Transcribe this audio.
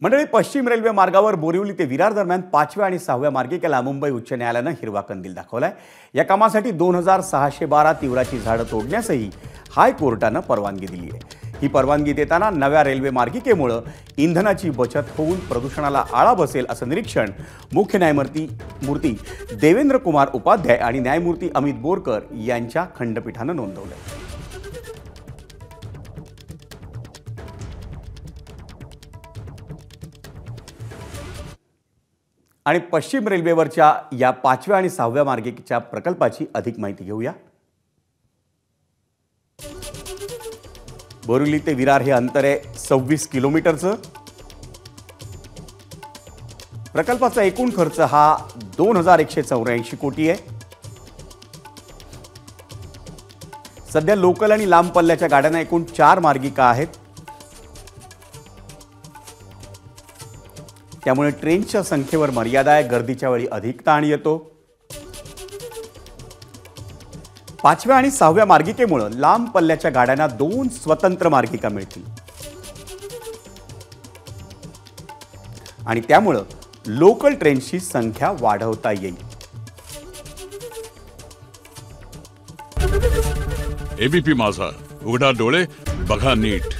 मंडळी, पश्चिम रेल्वे मार्गावर बोरिवली ते विरार दरम्यान 5व्या आणि 6व्या मार्गिकेला मुंबई उच्च न्यायालयानं हिरवा कंदील दाखवलाय। या कामासाठी 2612 तीव्राची झाडं तोडण्यासही हायकोर्टानं परवानगी दिली आहे। ही परवानगी देताना नव्या रेल्वे मार्गिकेमुळे इंधनाची बचत होऊन प्रदूषणाला आळा बसेल असं निरीक्षण मुख्य न्यायमूर्ती देवेंद्र कुमार उपाध्याय आणि न्यायमूर्ती अमित बोरकर यांच्या खंडपीठानं नोंदवलं। आणि पश्चिम रेल्वेवरच्या या 5व्या आणि 6व्या मार्गिकेच्या प्रकल्पाची अधिक माहिती घेऊया। बोरिवली ते विरार हे अंतर आहे 26 किलोमीटरचं। प्रकल्पाचा एकूण खर्च हा 2184 कोटी आहे। सध्या लोकल आणि लांब पल्ल्याच्या गाड्यांना एकूण 4 मार्गिका आहेत, त्यामुळे ट्रेनच्या संख्येवर मर्यादा आहे, गर्दीच्या वेळी अधिक ताण येतो। 5व्या आणि 6व्या मार्गिकेमुळे लांब पल्ल्याच्या गाड्यांना 2 स्वतंत्र मार्गिका मिळतील आणि त्यामुळे लोकल ट्रेनची संख्या वाढवता येईल। एबीपी माझा, उघडा डोळे बघा नीट।